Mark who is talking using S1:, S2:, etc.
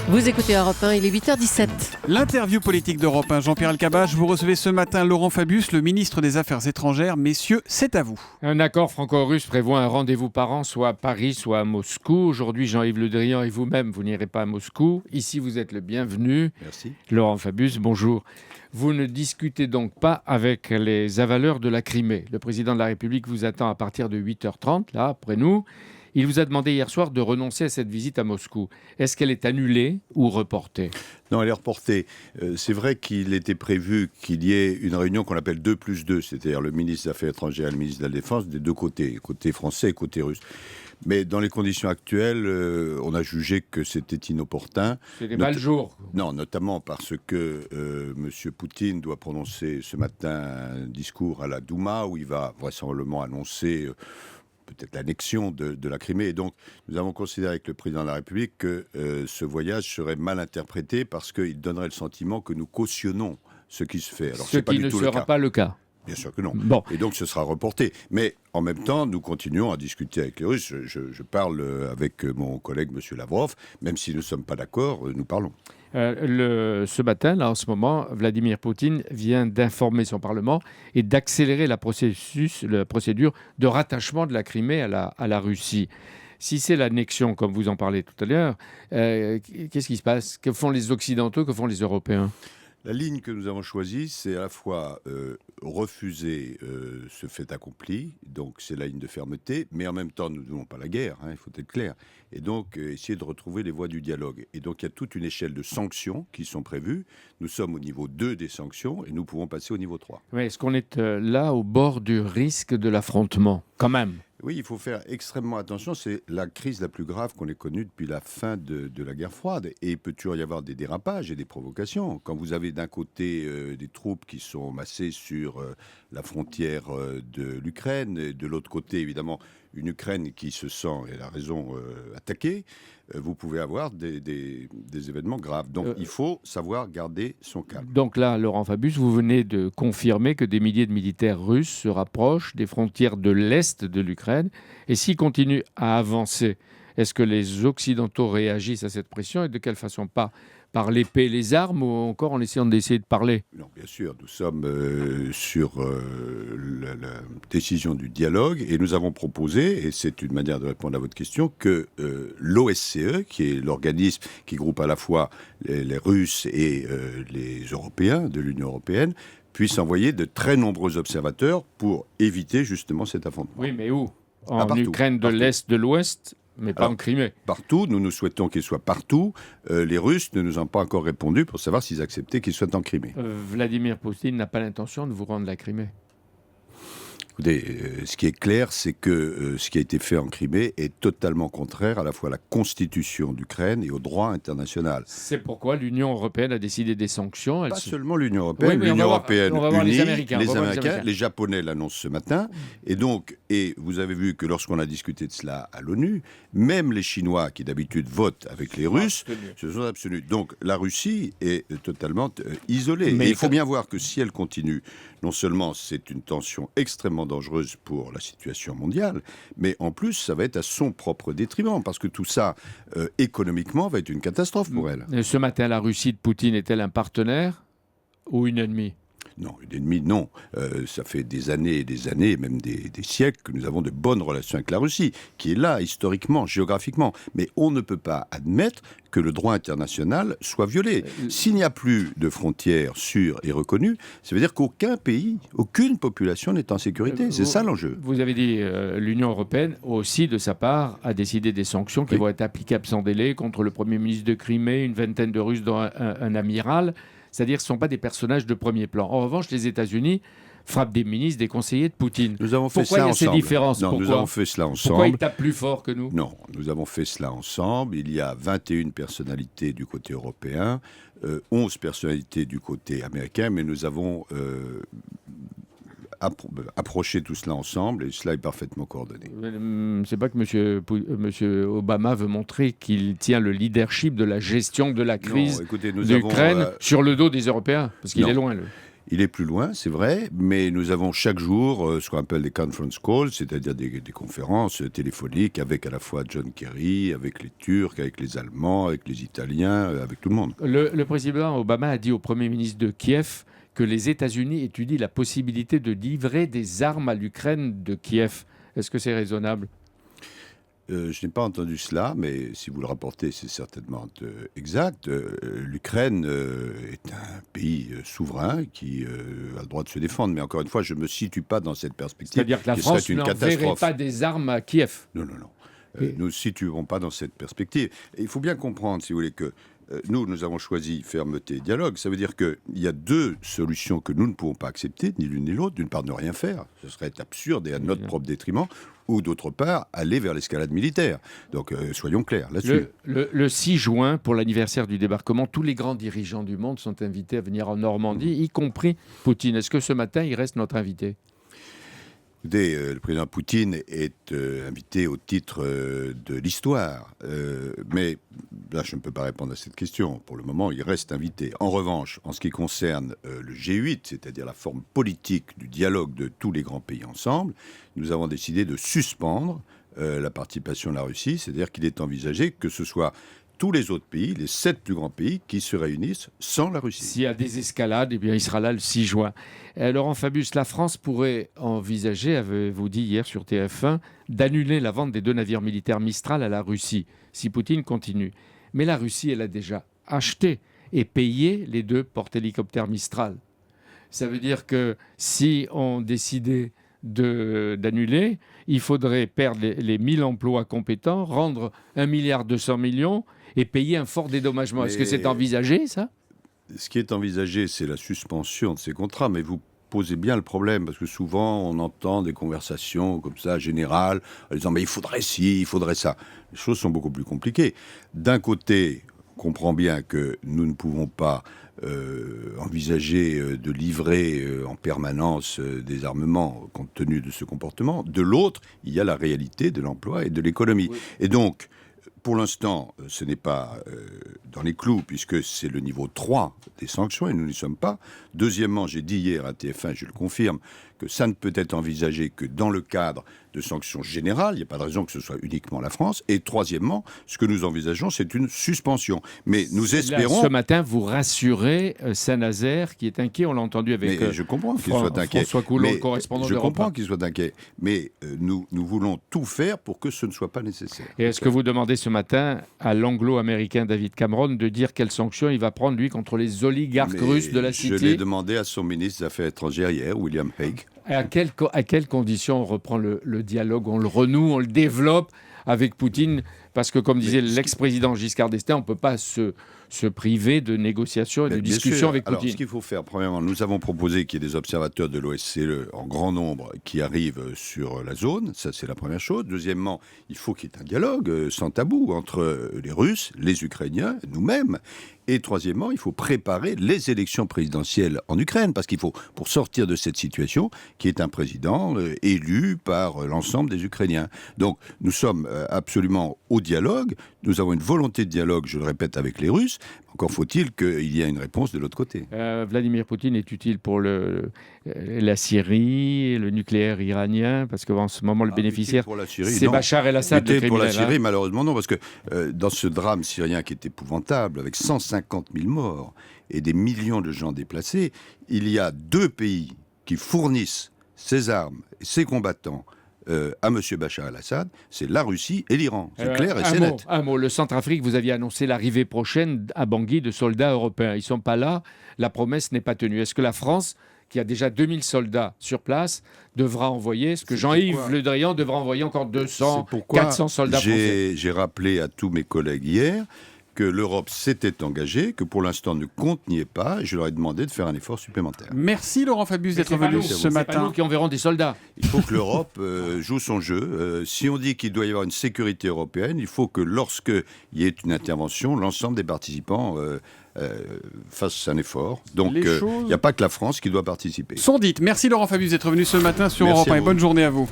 S1: Vous écoutez Europe 1, il est 8h17.
S2: L'interview politique d'Europe 1, Jean-Pierre Elkabbach. Vous recevez ce matin Laurent Fabius, le ministre des Affaires étrangères. Messieurs, c'est à vous.
S3: Un accord franco-russe prévoit un rendez-vous par an, soit à Paris, soit à Moscou. Aujourd'hui, Jean-Yves Le Drian et vous-même, vous n'irez pas à Moscou. Ici, vous êtes le bienvenu.
S4: Merci.
S3: Laurent Fabius, bonjour. Vous ne discutez donc pas avec les avaleurs de la Crimée. Le président de la République vous attend à partir de 8h30, là, après nous. Il vous a demandé hier soir de renoncer à cette visite à Moscou. Est-ce qu'elle est annulée ou reportée ?
S4: Non, elle est reportée. C'est vrai qu'il était prévu qu'il y ait une réunion qu'on appelle 2+2, c'est-à-dire le ministre des Affaires étrangères et le ministre de la Défense, des deux côtés, côté français et côté russe. Mais dans les conditions actuelles, on a jugé que c'était inopportun.
S3: C'était pas le jour.
S4: Non, notamment parce que M. Poutine doit prononcer ce matin un discours à la Douma où il va vraisemblablement annoncer peut-être l'annexion de la Crimée. Et donc, nous avons considéré avec le président de la République que ce voyage serait mal interprété parce qu'il donnerait le sentiment que nous cautionnons ce qui se fait. Alors,
S3: Ce qui ne sera pas le cas.
S4: Bien sûr que non.
S3: Bon.
S4: Et donc, ce sera reporté. Mais en même temps, nous continuons à discuter avec les Russes. Je parle avec mon collègue, M. Lavrov. Même si nous ne sommes pas d'accord, nous parlons.
S3: Ce matin, là, en ce moment, Vladimir Poutine vient d'informer son Parlement et d'accélérer la procédure de rattachement de la Crimée à la Russie. Si c'est l'annexion, comme vous en parlez tout à l'heure, qu'est-ce qui se passe ? Que font les Occidentaux ? Que font les Européens ?
S4: La ligne que nous avons choisie, c'est à la fois refuser ce fait accompli, donc c'est la ligne de fermeté, mais en même temps, nous ne voulons pas la guerre, il faut être clair, et donc essayer de retrouver les voies du dialogue. Et donc il y a toute une échelle de sanctions qui sont prévues. Nous sommes au niveau 2 des sanctions et nous pouvons passer au niveau 3.
S3: Mais est-ce qu'on est là au bord du risque de l'affrontement, quand même ?
S4: Oui, il faut faire extrêmement attention. C'est la crise la plus grave qu'on ait connue depuis la fin de la guerre froide. Et il peut toujours y avoir des dérapages et des provocations. Quand vous avez d'un côté des troupes qui sont massées sur la frontière de l'Ukraine, et de l'autre côté, évidemment, une Ukraine qui se sent, et elle a raison, attaquée, vous pouvez avoir des événements graves. Donc il faut savoir garder son calme.
S3: Donc là, Laurent Fabius, vous venez de confirmer que des milliers de militaires russes se rapprochent des frontières de l'Est de l'Ukraine. Et s'ils continuent à avancer, est-ce que les Occidentaux réagissent à cette pression et de quelle façon ? Pas par l'épée et les armes ou encore en essayant d'essayer de parler ?
S4: Non, bien sûr, nous sommes sur la décision du dialogue et nous avons proposé, et c'est une manière de répondre à votre question, que l'OSCE, qui est l'organisme qui groupe à la fois les Russes et les Européens de l'Union européenne, puisse envoyer de très nombreux observateurs pour éviter justement cet affrontement.
S3: Oui, mais où ? En
S4: partout,
S3: Ukraine de l'Est, de l'Ouest ? Mais pas en Crimée.
S4: Partout, nous souhaitons qu'ils soient partout. Les Russes ne nous ont pas encore répondu pour savoir s'ils acceptaient qu'ils soient en Crimée.
S3: Vladimir Poutine n'a pas l'intention de vous rendre la Crimée.
S4: Écoutez, ce qui est clair, c'est que ce qui a été fait en Crimée est totalement contraire à la fois à la constitution d'Ukraine et au droit international.
S3: C'est pourquoi l'Union européenne a décidé des sanctions.
S4: Pas seulement l'Union européenne,
S3: oui,
S4: l'Union européenne unie,
S3: les Américains,
S4: les Japonais l'annoncent ce matin. Et donc, vous avez vu que lorsqu'on a discuté de cela à l'ONU, même les Chinois, qui d'habitude votent avec les Russes, se sont abstenus. Donc la Russie est totalement isolée. Mais il faut bien voir que si elle continue, non seulement c'est une tension extrêmement dangereuse pour la situation mondiale, mais en plus, ça va être à son propre détriment, parce que tout ça, économiquement, va être une catastrophe pour elle.
S3: Ce matin, la Russie de Poutine est-elle un partenaire ou une ennemie ?
S4: Non, une ennemie, non. Ça fait des années et des années, et même des siècles, que nous avons de bonnes relations avec la Russie, qui est là, historiquement, géographiquement. Mais on ne peut pas admettre que le droit international soit violé. S'il n'y a plus de frontières sûres et reconnues, ça veut dire qu'aucun pays, aucune population n'est en sécurité. C'est ça l'enjeu.
S3: Vous avez dit l'Union européenne, aussi de sa part, a décidé des sanctions qui vont être applicables sans délai contre le Premier ministre de Crimée, une vingtaine de Russes, dont un amiral. C'est-à-dire que ce ne sont pas des personnages de premier plan. En revanche, les États-Unis frappent des ministres, des conseillers de Poutine.
S4: Nous avons fait
S3: Pourquoi
S4: cela
S3: il y a
S4: ensemble.
S3: ces différences ?
S4: Non, nous avons fait cela ensemble.
S3: Pourquoi ils tapent plus fort que nous ?
S4: Non, nous avons fait cela ensemble. Il y a 21 personnalités du côté européen, 11 personnalités du côté américain, mais nous avons approcher tout cela ensemble et cela est parfaitement coordonné.
S3: C'est pas que monsieur Obama veut montrer qu'il tient le leadership de la gestion de la crise d'Ukraine sur le dos des Européens, parce qu'il est loin.
S4: Il est plus loin, c'est vrai, mais nous avons chaque jour ce qu'on appelle des conference calls, c'est-à-dire des conférences téléphoniques avec à la fois John Kerry, avec les Turcs, avec les Allemands, avec les Italiens, avec tout le monde.
S3: Le président Obama a dit au Premier ministre de Kiev que les États-Unis étudient la possibilité de livrer des armes à l'Ukraine de Kiev. Est-ce que c'est raisonnable ?
S4: Je n'ai pas entendu cela, mais si vous le rapportez, c'est certainement exact. L'Ukraine est un pays souverain qui a le droit de se défendre. Mais encore une fois, je ne me situe pas dans cette perspective.
S3: C'est-à-dire que la France n'enverrait pas des armes à Kiev.
S4: Non. Nous ne nous situons pas dans cette perspective. Et il faut bien comprendre, si vous voulez, que nous avons choisi fermeté et dialogue. Ça veut dire qu'il y a deux solutions que nous ne pouvons pas accepter, ni l'une ni l'autre. D'une part, ne rien faire. Ce serait absurde et à notre propre détriment. Ou d'autre part, aller vers l'escalade militaire. Donc, soyons clairs là-dessus.
S3: Le 6 juin, pour l'anniversaire du débarquement, tous les grands dirigeants du monde sont invités à venir en Normandie, y compris Poutine. Est-ce que ce matin, il reste notre invité ?
S4: Écoutez, le président Poutine est invité au titre de l'histoire. Mais là, je ne peux pas répondre à cette question. Pour le moment, il reste invité. En revanche, en ce qui concerne le G8, c'est-à-dire la forme politique du dialogue de tous les grands pays ensemble, nous avons décidé de suspendre la participation de la Russie. C'est-à-dire qu'il est envisagé que ce soit tous les autres pays, les 7 plus grands pays, qui se réunissent sans la Russie.
S3: S'il y a des escalades, eh bien, il sera là le 6 juin. Laurent Fabius, la France pourrait envisager, avez-vous dit hier sur TF1, d'annuler la vente des 2 navires militaires Mistral à la Russie, si Poutine continue. Mais la Russie, elle a déjà acheté et payé les 2 porte-hélicoptères Mistral. Ça veut dire que si on décidait d'annuler, il faudrait perdre les 1000 emplois compétents, rendre 1,2 milliard et payer un fort dédommagement. Est-ce que c'est envisagé, ça ?
S4: Ce qui est envisagé, c'est la suspension de ces contrats, mais vous posez bien le problème, parce que souvent, on entend des conversations comme ça, générales, en disant « mais il faudrait ci, il faudrait ça ». Les choses sont beaucoup plus compliquées. D'un côté, on comprend bien que nous ne pouvons pas envisager de livrer en permanence des armements compte tenu de ce comportement. De l'autre, il y a la réalité de l'emploi et de l'économie. Oui. Et donc, pour l'instant, ce n'est pas dans les clous, puisque c'est le niveau 3 des sanctions, et nous n'y sommes pas. Deuxièmement, j'ai dit hier à TF1, je le confirme, que ça ne peut être envisagé que dans le cadre de sanctions générales. Il n'y a pas de raison que ce soit uniquement la France. Et troisièmement, ce que nous envisageons, c'est une suspension. Mais nous espérons...
S3: Là, ce matin, vous rassurez Saint-Nazaire, qui est inquiet. On l'a entendu avec
S4: je comprends qu'il soit inquiet.
S3: François Coulon, le correspondant
S4: Je
S3: d'Europe 1.
S4: comprends qu'il soit inquiet. Mais nous voulons tout faire pour que ce ne soit pas nécessaire.
S3: Et est-ce que vous demandez ce matin à l'anglo-américain David Cameron de dire quelles sanctions il va prendre, lui, contre les oligarques russes de la City ?
S4: Je l'ai demandé à son ministre des Affaires étrangères hier, William Hague.
S3: À quelles conditions on reprend le dialogue, on le renoue, on le développe avec Poutine ? Parce que, comme disait l'ex-président Giscard d'Estaing, on ne peut pas se priver de négociations et de discussions avec Poutine.
S4: Alors, ce qu'il faut faire, premièrement, nous avons proposé qu'il y ait des observateurs de l'OSCE en grand nombre qui arrivent sur la zone. Ça, c'est la première chose. Deuxièmement, il faut qu'il y ait un dialogue sans tabou entre les Russes, les Ukrainiens, nous-mêmes. Et troisièmement, il faut préparer les élections présidentielles en Ukraine, parce qu'il faut, pour sortir de cette situation, qu'il y ait un président élu par l'ensemble des Ukrainiens. Donc, nous sommes absolument au dialogue. Nous avons une volonté de dialogue, je le répète, avec les Russes. Encore faut-il qu'il y ait une réponse de l'autre côté.
S3: Vladimir Poutine est utile pour la Syrie, le nucléaire iranien, parce qu'en ce moment, le bénéficiaire, c'est Bachar el-Assad, le criminel.
S4: Pour la Syrie, malheureusement, non, parce que dans ce drame syrien qui est épouvantable, avec 150 000 morts et des millions de gens déplacés, il y a 2 pays qui fournissent ces armes et ces combattants à M. Bachar el-Assad, c'est la Russie et l'Iran. C'est clair et c'est net.
S3: Un mot. Le Centrafrique, vous aviez annoncé l'arrivée prochaine à Bangui de soldats européens. Ils ne sont pas là. La promesse n'est pas tenue. Est-ce que la France, qui a déjà 2000 soldats sur place, devra envoyer, est-ce que Jean-Yves Le Drian devra envoyer encore 200, 400 soldats français ?
S4: J'ai rappelé à tous mes collègues hier que l'Europe s'était engagée, que pour l'instant ne compte n'y est pas, et je leur ai demandé de faire un effort supplémentaire.
S2: Merci Laurent Fabius d'être venu ce matin.
S3: C'est pas nous qui enverrons des soldats.
S4: Il faut que l'Europe joue son jeu. Si on dit qu'il doit y avoir une sécurité européenne, il faut que lorsqu'il y ait une intervention, l'ensemble des participants fassent un effort. Donc il n'y a pas que la France qui doit participer.
S2: Sont dites. Merci Laurent Fabius d'être venu ce matin sur Europe 1 et bonne journée à vous.